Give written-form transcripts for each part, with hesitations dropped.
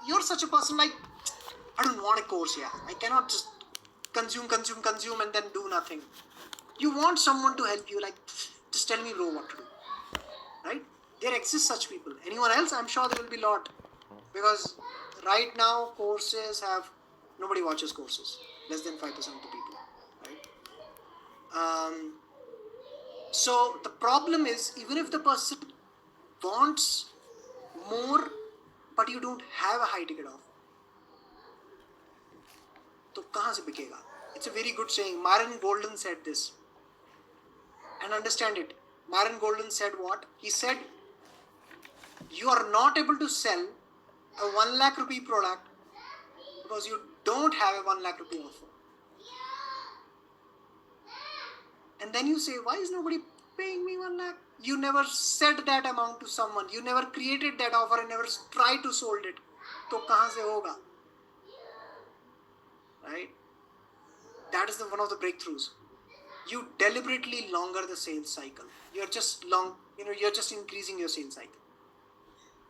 you're such a person like, I don't want a course here. I cannot just consume and then do nothing. You want someone to help you, like, just tell me, bro, what to do. Right? There exist such people. Anyone else? I'm sure there will be a lot. Because right now, courses have, nobody watches courses. Less than 5% of the people. Right? So the problem is, even if the person wants more, but you don't have a high ticket offer, तो कहाँ से बिकेगा? It's a very good saying. Myron Golden said this. And understand it. Myron Golden said what? He said, you are not able to sell a 1 lakh rupee product because you don't have a 1 lakh rupee offer. And then you say, why is nobody paying me 1 lakh? You never said that amount to someone. You never created that offer and never tried to sold it. तो कहाँ से होगा? Right? That is one of the breakthroughs. You deliberately longer the sales cycle. You're just increasing your sales cycle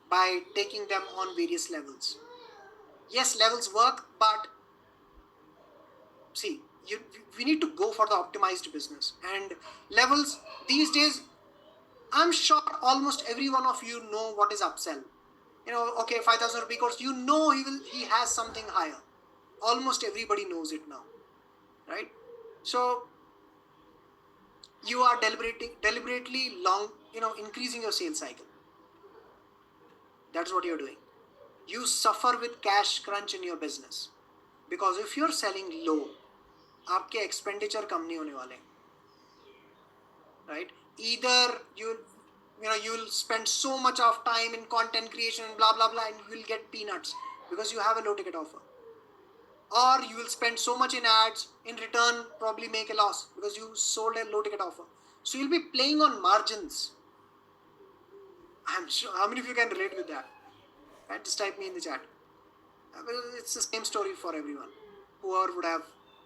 by taking them on various levels. Yes, levels work, but see, we need to go for the optimized business. And levels these days, I'm sure almost every one of you know what is upsell. Okay, 5,000 rupee course, he has something higher. Almost everybody knows it now, right? So you are deliberately increasing your sales cycle. That's what you're doing. You suffer with cash crunch in your business, because if you're selling low, आपके expenditure कम नहीं होने वाले, right? Either you'll spend so much of time in content creation and blah blah blah, and you will get peanuts because you have a low ticket offer, or you will spend so much in ads, in return probably make a loss because you sold a low ticket offer. So you'll be playing on margins. I'm sure how many of you can relate with that? Right? Just type me in the chat. It's the same story for everyone. Whoever would have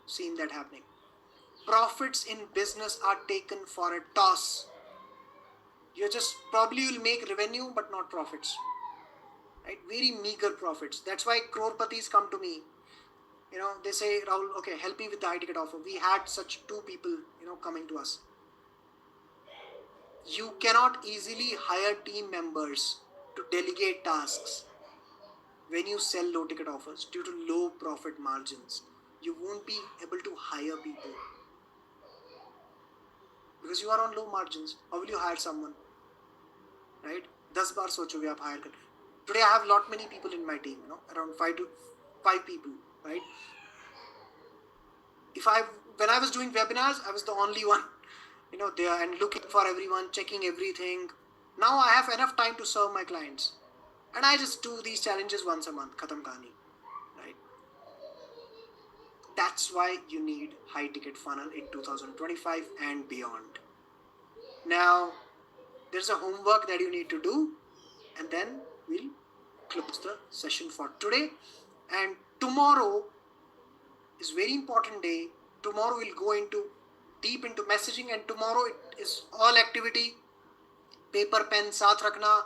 seen that happening. Profits in business are taken for a toss. You just probably will make revenue but not profits. Right? Very meager profits. That's why crorpatis come to me. They say, Rahul, okay, help me with the high ticket offer. We had such 2 people, coming to us. You cannot easily hire team members to delegate tasks when you sell low ticket offers due to low profit margins. You won't be able to hire people because you are on low margins. How will you hire someone? Right? 10 बार सोचोगे आप hire कर. Today I have lot many people in my team, around 5 people, right? When I was doing webinars, I was the only one, there and looking for everyone, checking everything. Now I have enough time to serve my clients, and I just do these challenges once a month. Khatam kahani, right? That's why you need high ticket funnel in 2025 and beyond. Now, there's a homework that you need to do, and then we'll close the session for today. And tomorrow is very important day. Tomorrow we'll go deep into messaging, and tomorrow it is all activity. Paper, pen, saath rakhna.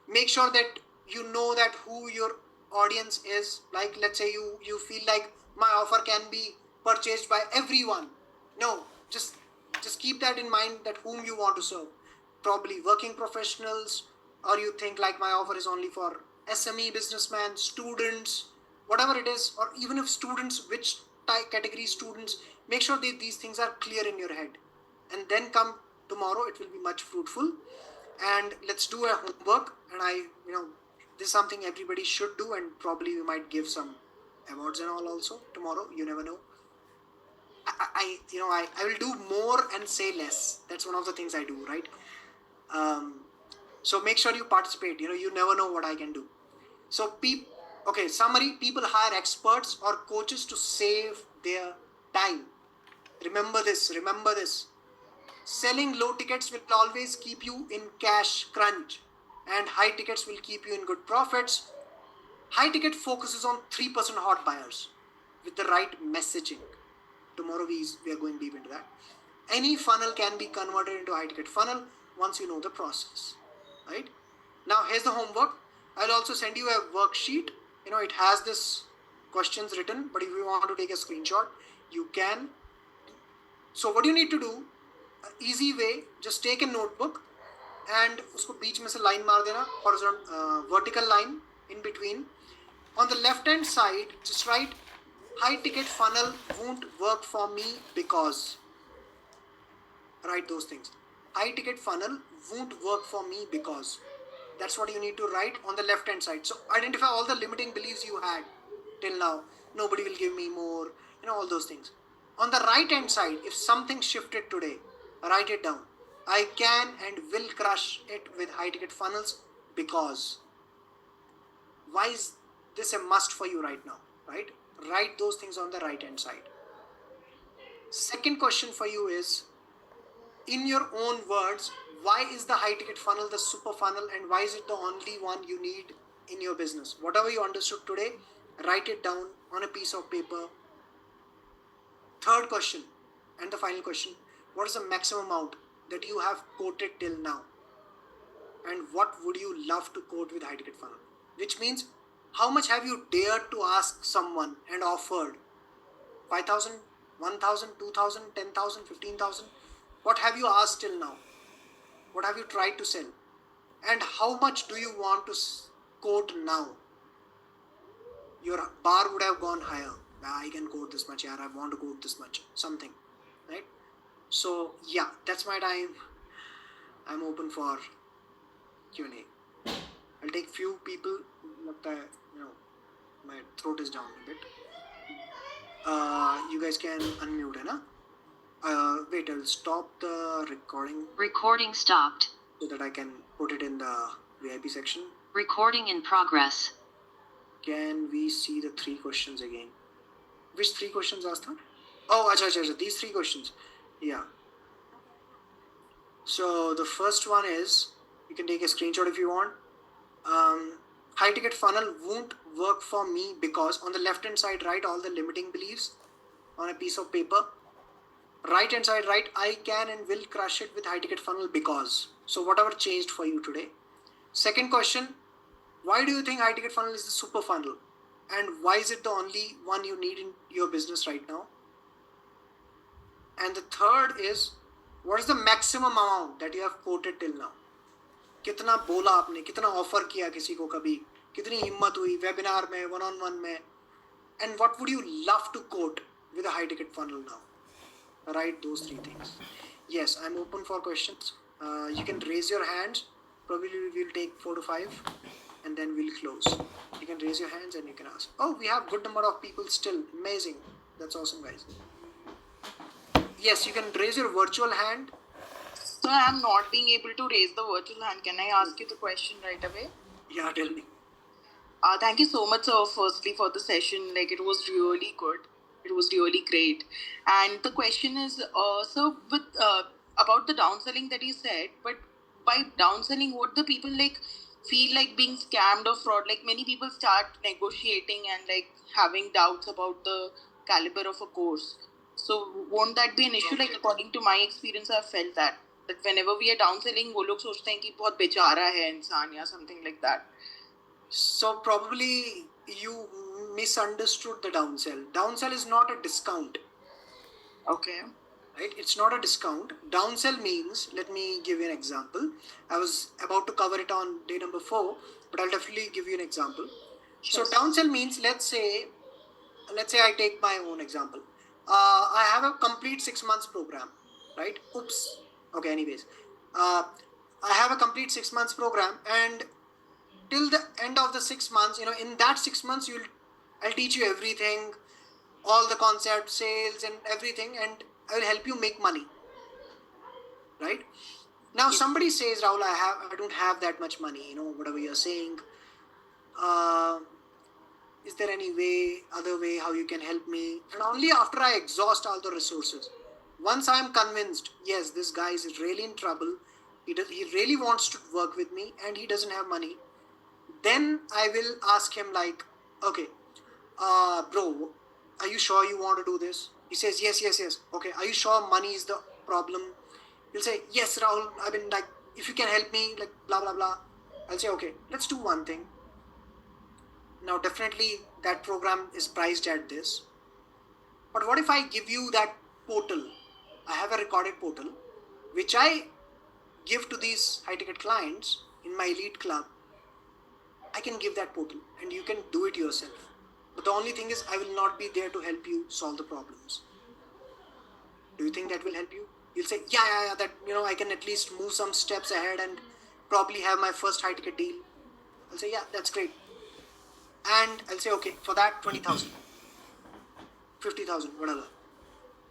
Make sure that you know that who your audience is. Like, let's say you feel like my offer can be purchased by everyone. No, just keep that in mind, that whom you want to serve. Probably working professionals, or you think like my offer is only for SME businessmen, students, whatever it is, or even if students, which category students, make sure that these things are clear in your head. And then come tomorrow, it will be much fruitful. And let's do a homework. And this is something everybody should do, and probably we might give some awards and all also tomorrow. You never know. I will do more and say less. That's one of the things I do, right? So make sure you participate. You never know what I can do. So summary: people hire experts or coaches to save their time. Remember this. Selling low tickets will always keep you in cash crunch, and high tickets will keep you in good profits. High ticket focuses on 3% hot buyers with the right messaging. Tomorrow we are going deep into that. Any funnel can be converted into a high ticket funnel once you know the process. Right? Now here's the homework. I'll also send you a worksheet it has this questions written, but if you want to take a screenshot, you can. So what you need to do, easy way, just take a notebook and उसको बीच में से line मार देना, horizontal, vertical line in between. On the left hand side, just write high ticket funnel won't work for me because. Write those things. High ticket funnel won't work for me because. That's what you need to write on the left hand side. So identify all the limiting beliefs you had till now. Nobody will give me more, all those things. On the right hand side, if something shifted today, write it down. I can and will crush it with high ticket funnels because. Why is this a must for you right now, right? Write those things on the right hand side. Second question for you is, in your own words, why is the high ticket funnel the super funnel and why is it the only one you need in your business? Whatever you understood today, write it down on a piece of paper. Third question and the final question, what is the maximum amount that you have quoted till now? And what would you love to quote with high ticket funnel? Which means, how much have you dared to ask someone and offered? 5,000, 1,000, 2,000, 10,000, 15,000? What have you asked till now? What have you tried to sell? And how much do you want to quote now? Your bar would have gone higher. I can quote this much, I want to quote this much. Something, right? So yeah, that's my time. I'm open for Q&A. I'll take few people. My throat is down a bit. You guys can unmute, hai na? Wait, I'll stop the recording. Recording stopped. So that I can put it in the VIP section. Recording in progress. Can we see the 3 questions again? Which 3 questions asked? Oh, acha, these 3 questions. Yeah. So the first one is, you can take a screenshot if you want. High ticket funnel won't work for me because. On the left hand side, write all the limiting beliefs on a piece of paper. Right hand side, write I can and will crush it with high ticket funnel because. So whatever changed for you today. Second question, why do you think high ticket funnel is the super funnel? And why is it the only one you need in your business right now? And the third is, what is the maximum amount that you have quoted till now? कितना बोला आपने, कितना offer किया किसी को कभी, कितनी हिम्मत हुई वेबिनार में, वन ऑन वन में, and what would you love to quote with a high ticket funnel now? Write those 3 things. Yes, I'm open for questions. You can raise your hands. Probably we'll take 4 to 5 and then we'll close. You can raise your hands and you can ask. Oh, we have good number of people still. Amazing. That's awesome, guys. Yes, you can raise your virtual hand. So I'm not being able to raise the virtual hand. Can I ask you the question right away? Yeah, tell me. Thank you so much, sir, firstly, for the session. Like, it was really good. It was really great. And the question is, sir, with about the downselling that you said, but by downselling, what the people feel like being scammed or fraud? Like, many people start negotiating and having doubts about the caliber of a course. So won't that be an issue? Like, according to my experience, I've felt that whenever we are downselling, वो लोग सोचते हैं कि बहुत बेचारा है इंसान या something like that. So probably you misunderstood the downsell. Downsell is not a discount. Okay. Right? It's not a discount. Downsell means, let me give you an example. I was about to cover it on day number 4, but I'll definitely give you an example. Sure. So downsell means, let's say I take my own example. I have a complete 6 months program, right? Oops. Okay, anyways. I have a complete 6 months program, and till the end of the 6 months, in that 6 months, I'll teach you everything, all the concepts, sales and everything, and I will help you make money, right? Now somebody says, Rahul, I don't have that much money, whatever you're saying. Is there any other way how you can help me? And only after I exhaust all the resources, once I am convinced, yes, this guy is really in trouble, he really wants to work with me and he doesn't have money, then I will ask him like, okay, bro, are you sure you want to do this? He says, yes. Okay, are you sure money is the problem? He'll say, yes, Rahul, if you can help me, blah, blah, blah. I'll say, okay, let's do one thing. Now, definitely that program is priced at this. But what if I give you that portal? I have a recorded portal which I give to these high ticket clients in my elite club. I can give that portal and you can do it yourself. But the only thing is, I will not be there to help you solve the problems. Do you think that will help you? You'll say, yeah, that, I can at least move some steps ahead and probably have my first high ticket deal. I'll say, yeah, that's great. And I'll say, okay, for that, 20,000, 50,000, whatever.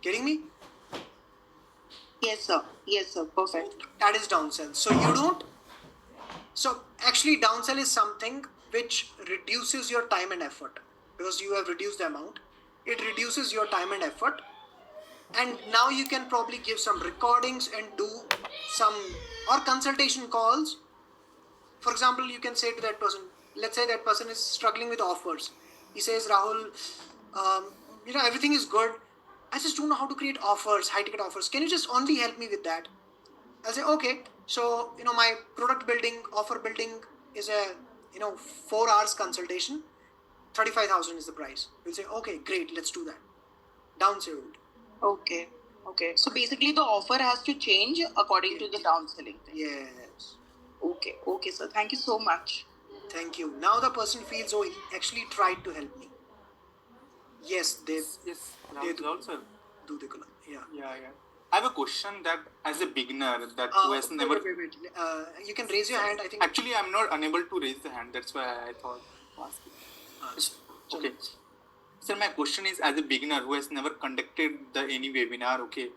Getting me? Yes, sir. Yes, sir. Perfect. That is downsell. So actually downsell is something which reduces your time and effort because you have reduced the amount. It reduces your time and effort. And now you can probably give some recordings and do some or consultation calls. For example, you can say to that person, let's say that person is struggling with offers. He says, Rahul, everything is good. I just don't know how to create offers, high ticket offers. Can you just only help me with that? I'll say, okay. So, my product building, offer building is a, 4 hours consultation. 35,000 is the price. We'll say, okay, great. Let's do that. Downsold. Okay. Okay. So basically the offer has to change according to the downselling thing. Yes. Okay. Okay, sir. Thank you so much. Thank you. Now the person feels, oh, he actually tried to help me. Yes, they Rahul sir. do the column. Yeah. Yeah. I have a question that as a beginner that who has never... Wait. You can raise your hand, I think. Actually, I'm not unable to raise the hand. That's why I thought to ask you. Okay. Sir, my question is as a beginner who has never conducted any webinar, okay,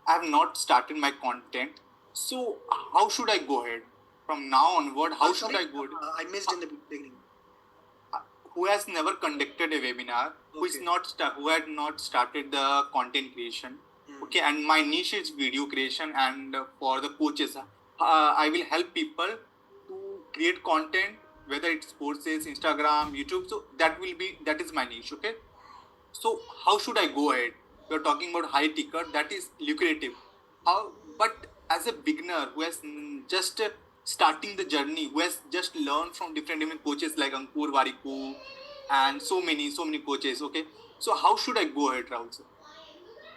I have not started my content. So how should I go ahead? From now onward, how should I go ahead? I missed in the beginning. Who has never conducted a webinar, who had not started the content creation, okay, and my niche is video creation, and for the coaches, I will help people to create content, whether it's courses, Instagram, YouTube. So that is my niche, okay. So how should I go ahead? You're talking about high ticket, that is lucrative. But as a beginner who has just starting the journey, who has just learned from different coaches like Ankur Variku and so many coaches, okay. So how should I go ahead, Rahul sir?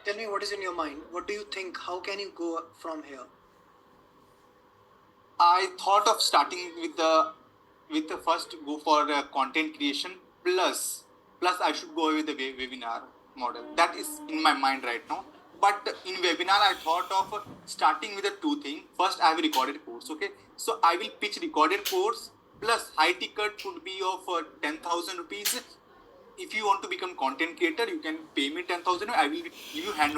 Tell me what is in your mind. What do you think? How can you go from here? I thought of starting with the first go for content creation plus I should go with the webinar model. That is in my mind right now. But in webinar, I thought of starting with the two things. First, I have a recorded course, okay. So I will pitch recorded course plus high ticket could be of 10,000 rupees. If you want to become content creator, you can pay me 10,000. I will give you hand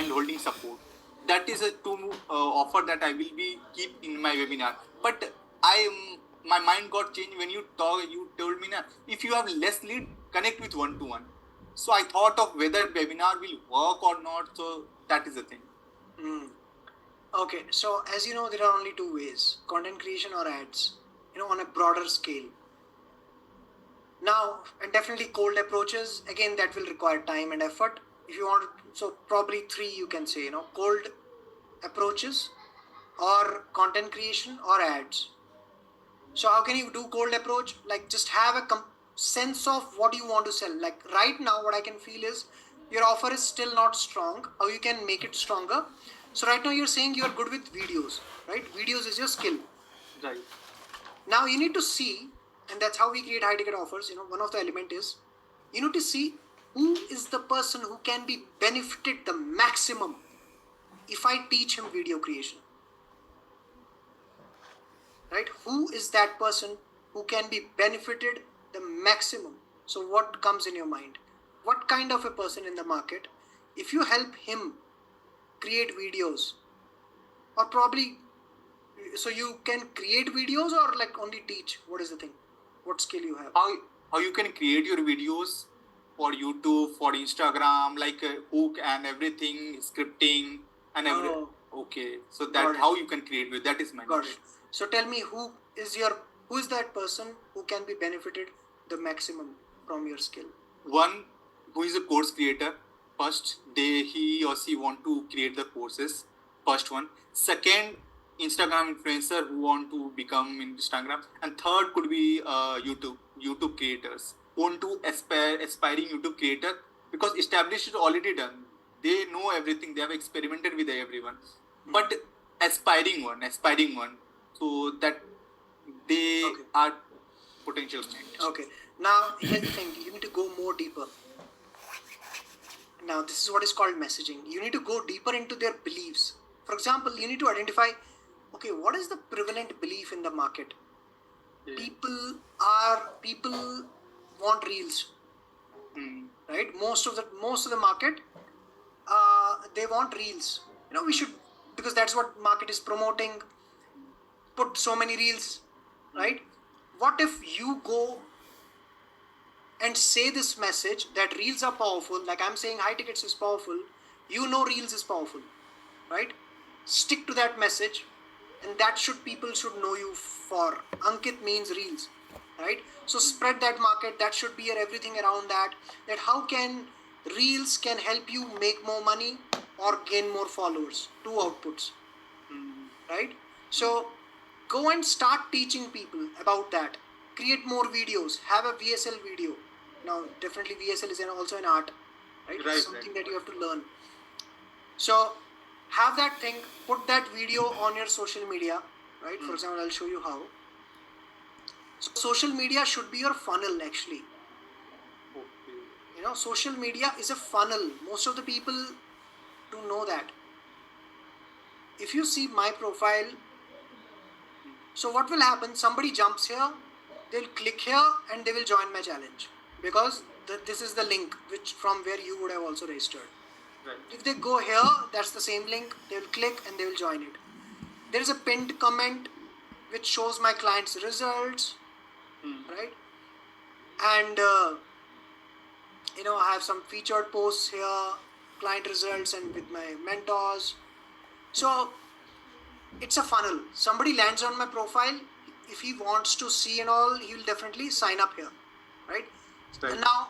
holding support. That is a two offer that I will be keep in my webinar. But my mind got changed when you told me that if you have less lead, connect with one-to-one. So I thought of whether webinar will work or not. So that is the thing. Okay, so as you know, there are only two ways: content creation or ads. On a broader scale. Now, and definitely cold approaches. Again, that will require time and effort. If you want, so probably three you can say. Cold approaches, or content creation, or ads. So how can you do cold approach? Like just have a sense of what you want to sell. Like right now, what I can feel is your offer is still not strong. How you can make it stronger? So right now you're saying you're good with videos, right? Videos is your skill. Right. Now you need to see, and that's how we create high ticket offers. One of the element is you need to see who is the person who can be benefited the maximum if I teach him video creation. Right? Who is that person who can be benefited the maximum? So what comes in your mind? What kind of a person in the market, if you help him create videos, or probably, so you can create videos or like only teach? What is the thing? What skill you have? How you can create your videos for YouTube, for Instagram, like hook and everything, scripting and everything. Okay, so that how you can create video. That is my Got it. So tell me, who is that person who can be benefited the maximum from your skill? One who is a course creator. First, he or she want to create the courses. First one. Second, Instagram influencer who want to become in Instagram. And third could be YouTube. YouTube creators, own to aspiring YouTube creator, because established is already done. They know everything. They have experimented with everyone, but aspiring one, so that they Okay. are potential clients. Okay. Now here's the thing. You need to go more deeper. Now this is what is called messaging. You need to go deeper into their beliefs. For example, you need to identify, okay, what is the prevalent belief in the market? People want reels, right? Most of the market, they want reels. We should, because that's what market is promoting. Put so many reels, right? What if you go and say this message that reels are powerful, like I'm saying high tickets is powerful, reels is powerful, right? Stick to that message, and that people should know you for. Ankit means reels, right? So spread that market. That should be your everything around that how can reels can help you make more money or gain more followers. Two outputs, right? So go and start teaching people about that. Create more videos. Have a VSL video. Now, definitely VSL is also an art, right? Right, Something right. that you have to learn. So have that thing. Put that video on your social media, right? For example, I'll show you how. So social media should be your funnel, actually. Social media is a funnel. Most of the people do know that. If you see my profile, so what will happen? Somebody jumps here, they'll click here, and they will join my challenge, because this is the link from where you would have also registered. Right. If they go here, that's the same link. They will click and they will join it. There is a pinned comment which shows my client's results, right? And I have some featured posts here, client results, and with my mentors. So it's a funnel. Somebody lands on my profile. If he wants to see and all, he will definitely sign up here, right? Right. And now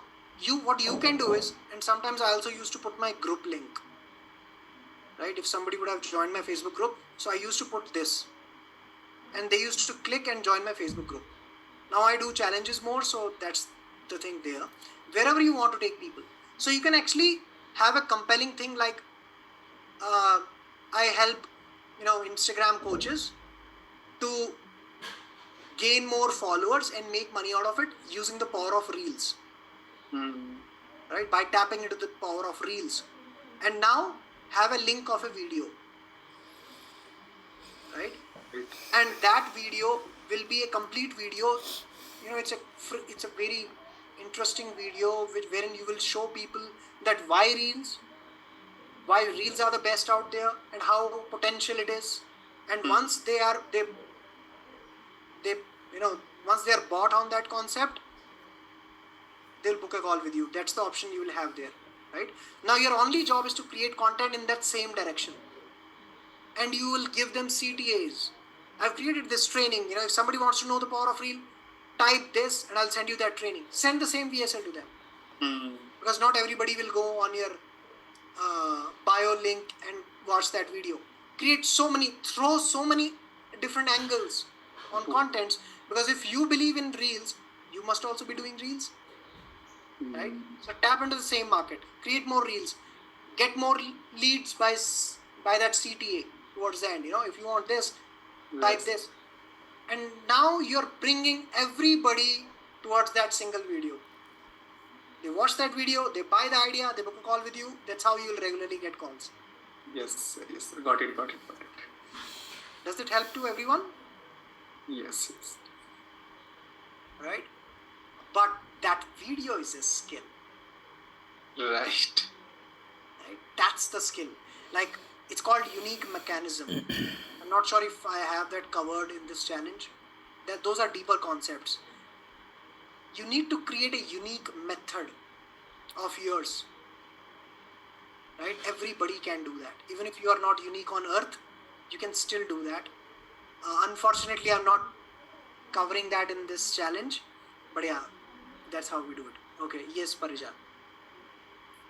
what you can do is, and sometimes I also used to put my group link, right? If somebody would have joined my Facebook group, so I used to put this, and they used to click and join my Facebook group. Now I do challenges more, so that's the thing there. Wherever you want to take people, so you can actually have a compelling thing like, I help Instagram coaches to gain more followers and make money out of it using the power of reels, right? By tapping into the power of reels, and now have a link of a video, right? And that video will be a complete video. It's a very interesting video wherein you will show people that why reels are the best out there and how potential it is. And once they once they are bought on that concept, they'll book a call with you. That's the option you will have there, right? Now your only job is to create content in that same direction, and you will give them CTAs. I've created this training. If somebody wants to know the power of reel, type this and I'll send you that training. Send the same VSL to them, because not everybody will go on your bio link and watch that video. Throw so many different angles on contents, because if you believe in reels, you must also be doing reels, right? So tap into the same market, create more reels, get more leads by that CTA towards the end. If you want this, type this, and now you're bringing everybody towards that single video. They watch that video, they buy the idea, they book a call with you. That's how you will regularly get calls. Yes, got it. Does it help to everyone? Yes. Right? But that video is a skill. Right. That's the skill. Like, it's called unique mechanism. I'm not sure if I have that covered in this challenge. Those are deeper concepts. You need to create a unique method of yours, right? Everybody can do that. Even if you are not unique on earth, you can still do that. Unfortunately, I'm not covering that in this challenge, but yeah, that's how we do it. Okay, yes, Parija.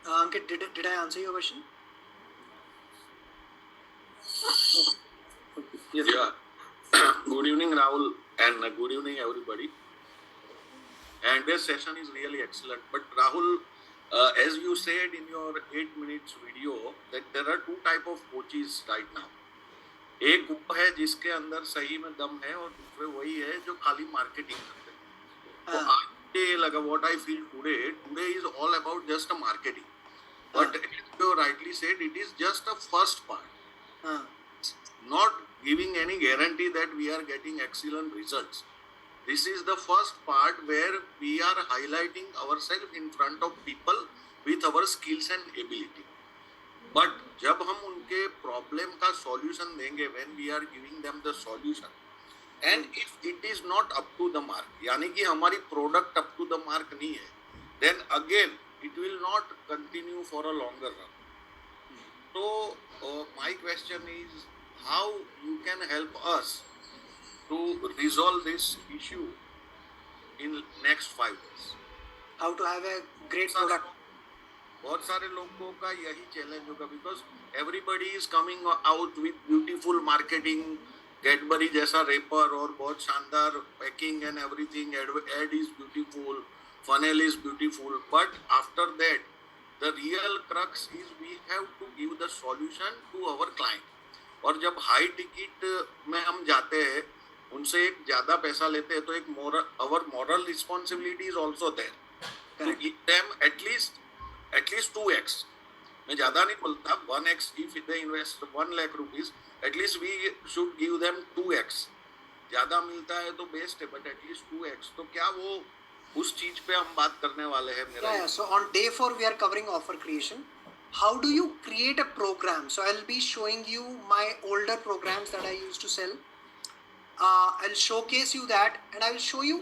Ankit, did I answer your question? Yes. Yeah. Good evening, Rahul, and good evening, everybody. and their session is really excellent. But Rahul, as you said in your 8 minutes video, that there are two type of coaches right now. एक वो है जिसके अंदर सही में दम है और दूसरे वही है जो खाली मार्केटिंग करते हैं. तो आज मुझे लगा what I feel today is all about just a marketing. But as you rightly said, it is just a first part. Not giving any guarantee that we are getting excellent results. This is the first part where we are highlighting ourselves in front of people with our skills and ability. But जब हम उनके problem का solution देंगे, when we are giving them the solution, and if it is not up to the mark, यानी कि हमारी product up to the mark नहीं है, then again it will not continue for a longer run. So my question is, how you can help us to resolve this issue in next 5 years? How to have a great product. बहुत सारे लोगों का यही challenge होगा, because everybody is coming out with beautiful marketing, Cadbury जैसा wrapper और बहुत शानदार packing and everything, ad is beautiful, funnel is beautiful, but after that the real crux is we have to give the solution to our client. और जब high ticket में हम जाते हैं, उनसे एक ज़्यादा पैसा लेते हैं, तो एक our moral responsibility is also there to give them at least 2x. मैं ज़्यादा नहीं बोलता, 1x. if they invest 1 lakh rupees, at least we should give them 2x. ज़्यादा मिलता है तो बेस्ट है, but at least 2x. तो क्या वो उस चीज पे हम बात करने वाले हैं मेरा. Yeah, so on day 4 we are covering offer creation. How do you create a program? So I'll be showing you my older programs that I used to sell. I'll showcase you that, and I will show you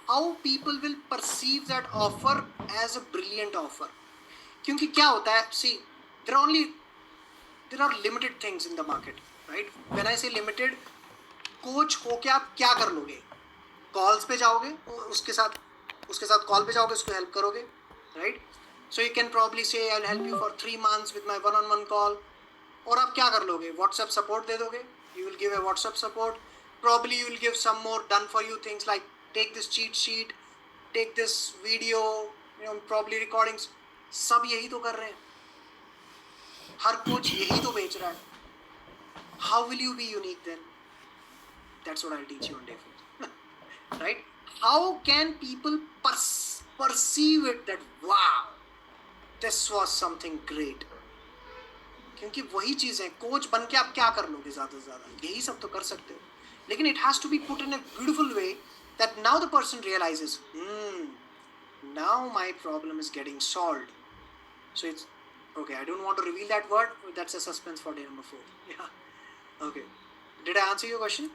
how people will perceive that offer as a brilliant offer. क्योंकि क्या होता है, see, there are limited things in the market, right? When I say limited, coach हो के आप क्या कर लोगे? कॉल्स पे जाओगे, उसके साथ कॉल पे जाओगे, उसको हेल्प करोगे, right? So you can probably say I will help you for 3 months with my one-on-one call. और आप क्या कर लोगे? व्हाट्सएप सपोर्ट दे दोगे. You will give a WhatsApp support. Probably you will give some more done for you things like take this cheat sheet, take this video, you know, probably recordings. सब यही तो कर रहे हैं, हर कोच यही तो बेच रहा है. How will you be unique then? That's what I will teach you on day 4. Right? How can people perceive it that wow, this was something great? क्योंकि वही चीज़ है, कोच बन के आप क्या कर लोगे? ज़्यादा से ज़्यादा यही सब तो कर सकते हो, लेकिन it has to be put in a beautiful way that now the person realizes, now my problem is getting solved. So it's okay. I don't want to reveal that word. That's a suspense for day number 4. Yeah. Okay. Did I answer your question?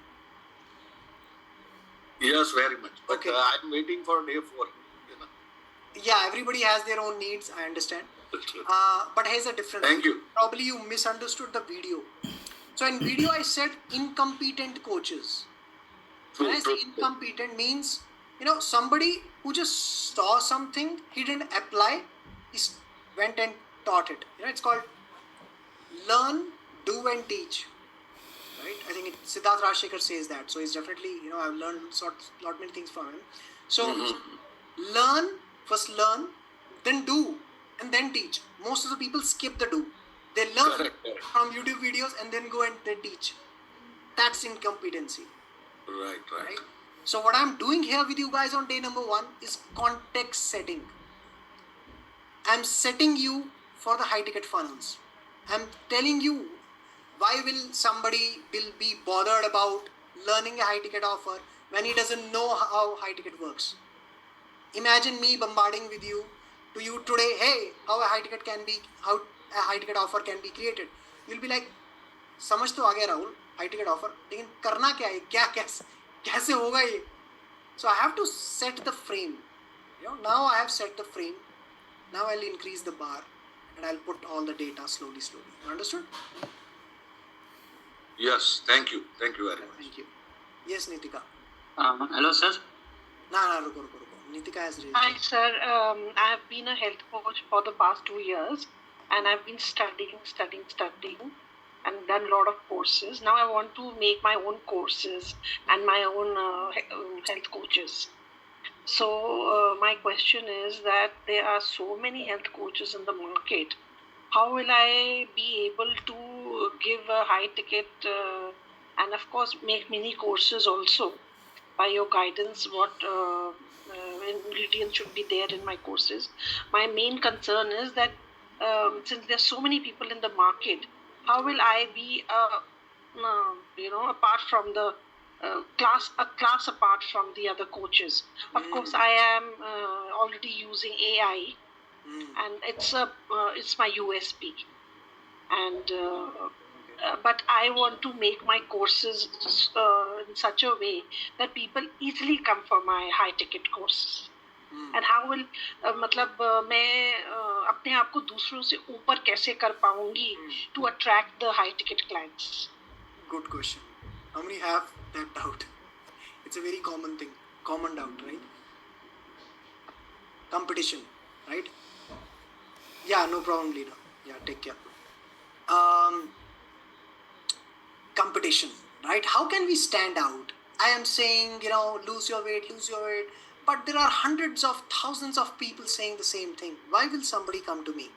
Yes, very much. But Okay. I'm waiting for day 4. You know. Yeah, everybody has their own needs, I understand. But here's the difference. Thank you. Probably you misunderstood the video. So in video I said incompetent coaches. When I say incompetent means, you know, somebody who just saw something, he didn't apply, he went and taught it. You know, it's called learn, do and teach. Right? I think Siddharth Rajshekhar says that. So he's definitely, you know, I've learned lot many things from him. So first learn, then do, and then teach. Most of the people skip the do. They learn Correct. from YouTube videos and then go and they teach. That's incompetency. Right. So what I'm doing here with you guys on day number 1 is context setting. I'm setting you for the high ticket funnels. I'm telling you, why will somebody be bothered about learning a high ticket offer when he doesn't know how high ticket works? Imagine me bombarding with you today, hey, how a high ticket offer can be created. You'll be like, समझ तो आ गया Rahul, high ticket offer, लेकिन करना क्या है, कैसे होगा ये? So I have to set the frame. You know, now I have set the frame. Now I'll increase the bar and I'll put all the data slowly. Understood? Yes, thank you very much. Thank you. Yes, Nitika. Hello, sir. No, रुको. Nitika has raised. Hi, sir. I have been a health coach for the past 2 years, and I've been studying, and done a lot of courses. Now I want to make my own courses and my own health coaches. So my question is that there are so many health coaches in the market. How will I be able to give a high ticket and of course make mini courses also by your guidance? What ingredients should be there in my courses? My main concern is that since there's so many people in the market, how will I be apart from the a class apart from the other coaches? Of course, I am already using AI, and it's my USP. And but I want to make my courses in such a way that people easily come for my high ticket courses. And how will मतलब मैं अपने आप को दूसरों से ऊपर कैसे कर पाऊंगी to attract the high ticket clients? Good question. How many have that doubt? It's a very common thing, common doubt, right? Competition, right? Yeah, no problem, Lina. Yeah, take care. Competition, right? How can we stand out? I am saying, lose your weight, but there are hundreds of thousands of people saying the same thing. Why will somebody come to me?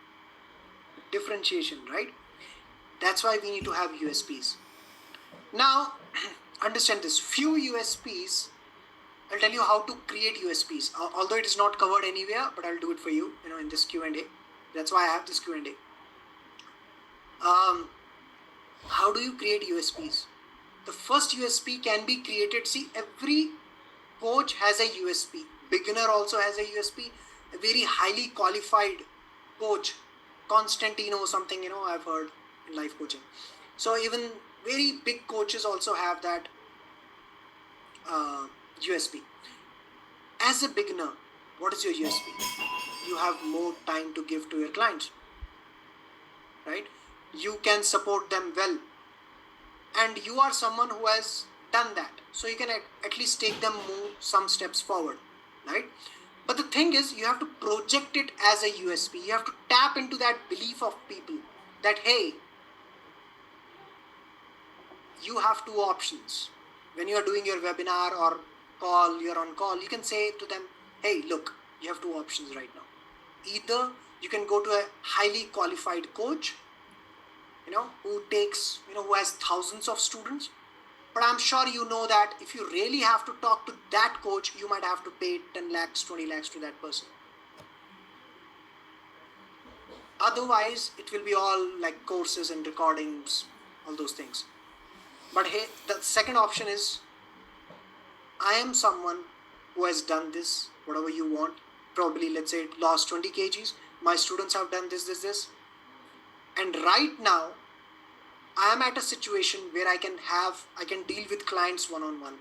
Differentiation, right? That's why we need to have USPs. Now, understand this. Few USPs, I'll tell you how to create USPs. Although it is not covered anywhere, but I'll do it for you, in this Q&A. That's why I have this Q&A. How do you create USPs? The first USP can be created. See, every coach has a USP. Beginner also has a USP. A very highly qualified coach, Constantino something, I've heard in life coaching. So even very big coaches also have that USP. As a beginner, what is your USP? You have more time to give to your clients, right? You can support them well, and you are someone who has done that, so you can at least take them some steps forward, right? But the thing is, you have to project it as a USP. You have to tap into that belief of people that, hey, you have two options. When you are doing your webinar or call, you're on call, you can say to them, hey, look, you have two options right now. Either you can go to a highly qualified coach, who has thousands of students, but I'm sure you know that if you really have to talk to that coach, you might have to pay 10 lakhs, 20 lakhs to that person. Otherwise, it will be all like courses and recordings, all those things. But hey, the second option is, I am someone who has done this, whatever you want, probably let's say lost 20 kgs, my students have done this, and right now I am at a situation where I can deal with clients one-on-one,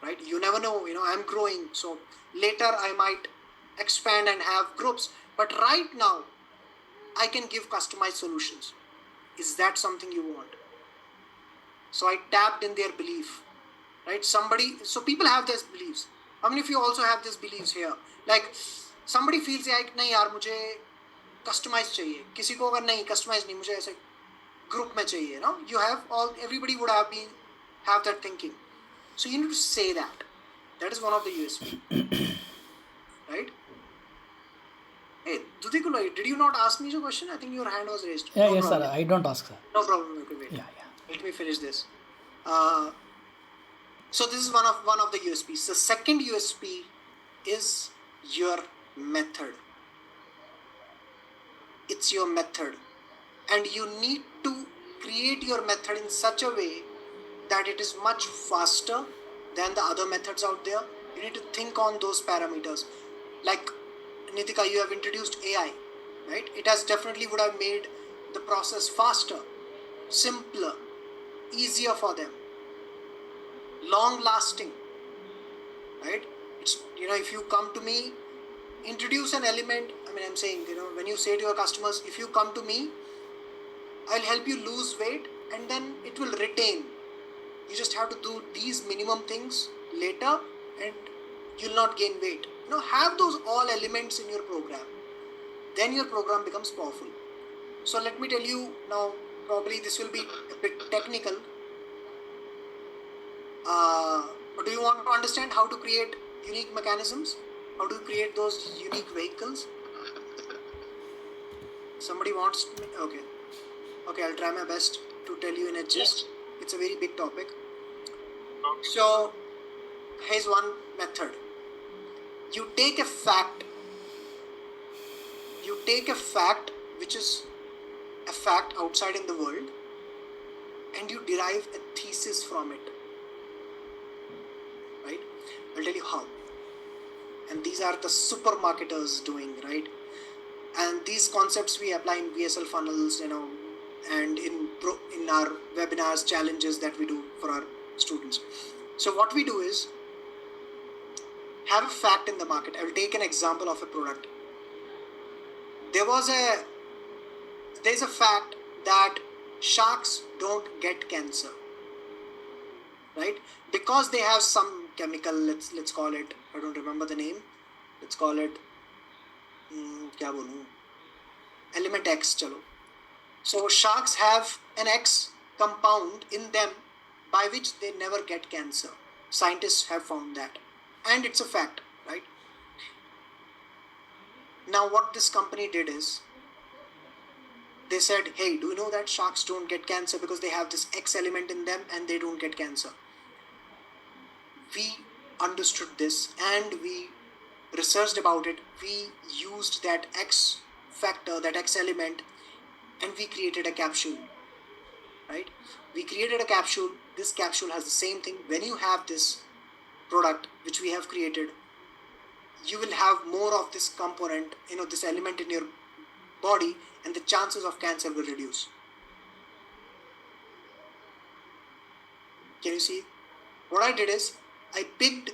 right? You never know, I'm growing, so later I might expand and have groups, but right now I can give customized solutions. Is that something you want? So I tapped in their belief, right? So people have these beliefs. How many of you also have these beliefs here? Like somebody feels like, नहीं यार मुझे customize चाहिए, किसी को अगर नहीं customize नहीं, मुझे ऐसे group में चाहिए, you have everybody would have that thinking. So you need to say that. That is one of the USP, right? Hey, Dudikula, did you not ask me the question? I think your hand was raised. Yeah, No yes, problem. sir. I don't ask, sir. No problem. Okay, wait. Yeah. Let me finish this. So this is one of the USPs. The second USP is your method. It's your method, and you need to create your method in such a way that it is much faster than the other methods out there. You need to think on those parameters. Like Nitika, you have introduced AI, right? It has definitely would have made the process faster, simpler, easier for them, long lasting, right? It's, if you come to me, introduce an element. I'm saying, when you say to your customers, if you come to me, I'll help you lose weight, and then it will retain. You just have to do these minimum things later and you'll not gain weight. Have those all elements in your program. Then your program becomes powerful. So let me tell you now, probably this will be a bit technical. But do you want to understand how to create unique mechanisms? How do you create those unique vehicles? Somebody wants me? Okay, I'll try my best to tell you in a gist. It's a very big topic. So here's one method. You take a fact which is a fact outside in the world, and you derive a thesis from it. Right? I'll tell you how. And these are the supermarketers doing, right? And these concepts we apply in VSL funnels, and in our webinars, challenges that we do for our students. So what we do is have a fact in the market. I will take an example of a product. There's a fact that sharks don't get cancer, right? Because they have some chemical, let's call it, I don't remember the name, let's call it element X, chalo. So sharks have an X compound in them by which they never get cancer. Scientists have found that, and it's a fact, right? Now what this company did is they said, hey, do you know that sharks don't get cancer because they have this X element in them and they don't get cancer? We understood this and we researched about it. We used that X factor, that X element, and we created a capsule, right? We created a capsule. This capsule has the same thing. When you have this product which we have created, you will have more of this component, this element in your body, and the chances of cancer will reduce. Can you see? What I did is I picked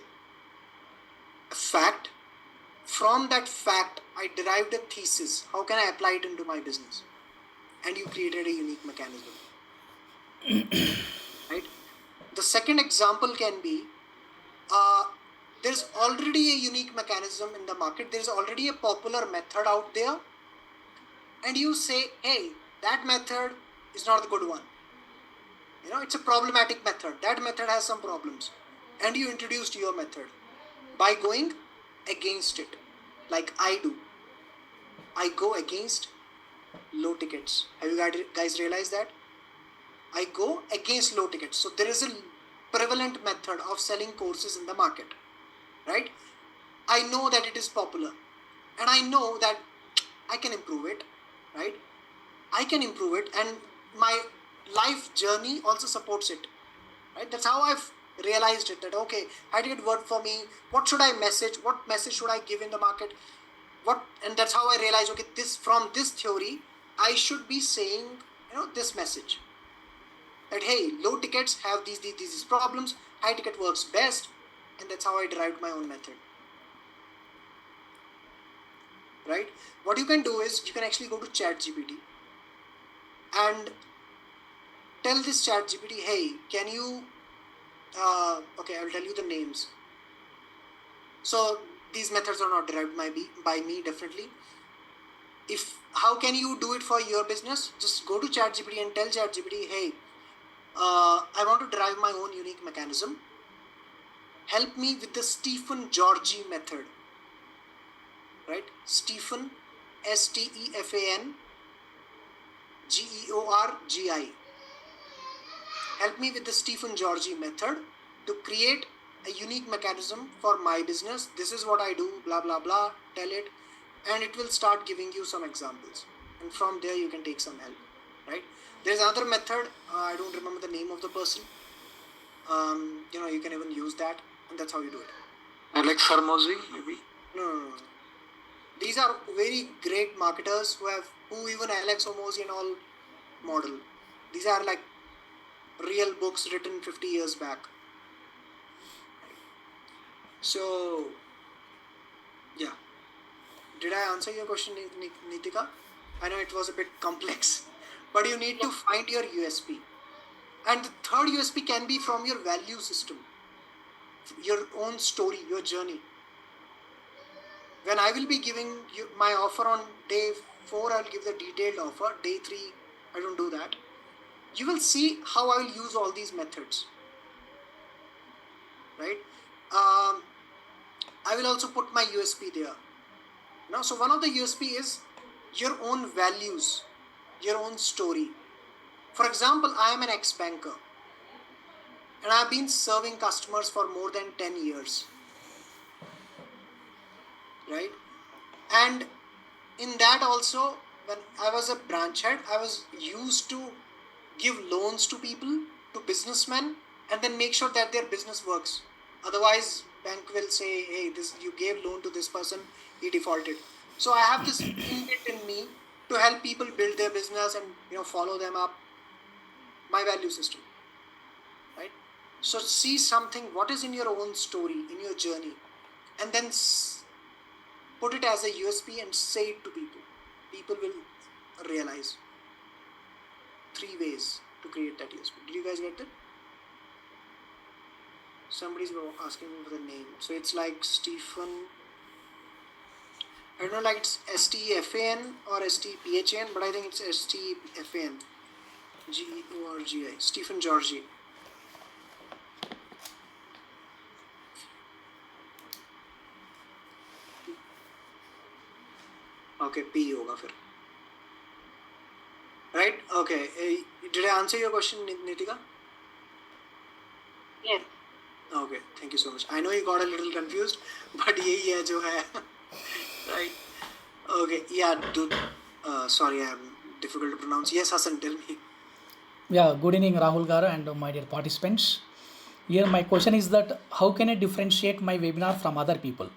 a fact. From that fact, I derived a thesis. How can I apply it into my business? And you created a unique mechanism. Right? The second example can be, there's already a unique mechanism in the market. There's already a popular method out there. And you say, hey, that method is not the good one. It's a problematic method. That method has some problems. And you introduced your method by going against it, like I do. I go against low tickets. Have you guys realized that? I go against low tickets. So there is a prevalent method of selling courses in the market, right? I know that it is popular, and I know that I can improve it, right? I can improve it, and my life journey also supports it, right? That's how I've realized it, that okay, how did it work for me? What should I message? What message should I give in the market? And that's how I realized, okay, from this theory, I should be saying, this message. That hey, low tickets have these problems, high ticket works best, and that's how I derived my own method. Right? What you can do is you can actually go to ChatGPT and tell this ChatGPT, hey, can you okay, I'll tell you the names. So these methods are not derived by me, definitely. How can you do it for your business? Just go to ChatGPT and tell ChatGPT, hey, I want to derive my own unique mechanism. Help me with the Stephen Georgi method. Right? Stephen, STEPHAN GEORGI. Help me with the Stephen Georgi method to create a unique mechanism for my business. This is what I do, blah, blah, blah. Tell it, and it will start giving you some examples. And from there, you can take some help, right? There's another method. I don't remember the name of the person. You can even use that, and that's how you do it. Alex Hormozi, maybe? No. These are very great marketers who even Alex Hormozi and all model. These are like real books written 50 years back. So, yeah. Did I answer your question, Nitika? I know it was a bit complex, but you need to find your USP. And the third USP can be from your value system, your own story, your journey. When I will be giving you my offer on day 4, I'll give the detailed offer. Day 3, I don't do that. You will see how I will use all these methods. Right? I will also put my USP there. So one of the USP is your own values, your own story. For example, I am an ex-banker and I've been serving customers for more than 10 years, right? And in that also, when I was a branch head, I was used to give loans to people, to businessmen, and then make sure that their business works. Otherwise, bank will say, hey, this you gave loan to this person, he defaulted. So I have this inbuilt in me to help people build their business and follow them up. My value system, right? So see something, what is in your own story, in your journey, and then put it as a USP and say it to people. People will realize. 3 ways to create that USP. Did you guys get that? Somebody's asking me for the name. So it's like Stephen. I don't know, like it's STFAN or STPHAN, but I think it's STFAN. GORGI. Stephen Georgi. Okay, P होगा फिर. Right? Okay. Did I answer your question, Nitika? Yes. Okay. Thank you so much. I know you got a little confused, but यही है जो है. Right? Okay. Yeah. Dude. Sorry, I'm difficult to pronounce. Yes, Hassan, tell me. Yeah, good evening, Rahul Garu and my dear participants. Here, my question is that how can I differentiate my webinar from other people?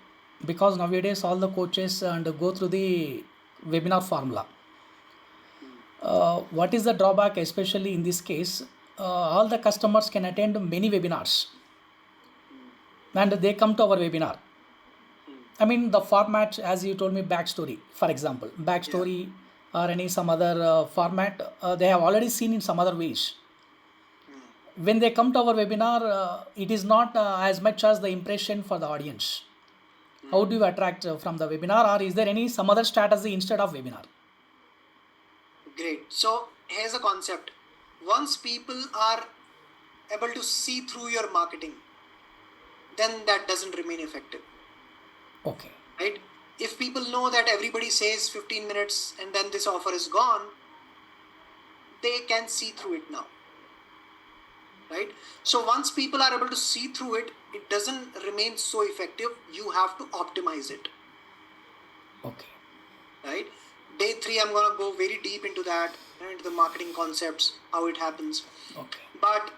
Because nowadays all the coaches go through the webinar formula. What is the drawback, especially in this case? All the customers can attend many webinars and they come to our webinar. I mean, the format, as you told me, backstory, for example, backstory or any some other format, they have already seen in some other ways. When they come to our webinar, it is not as much as the impression for the audience. How do you attract from the webinar, or is there any some other strategy instead of webinar? Great. So here's a concept. Once people are able to see through your marketing, then that doesn't remain effective. Okay. Right? If people know that everybody says 15 minutes and then this offer is gone, they can see through it now. Right? So once people are able to see through it, it doesn't remain so effective. You have to optimize it. Okay. Right? Day 3, I'm going to go very deep into that, into the marketing concepts, how it happens. Okay. But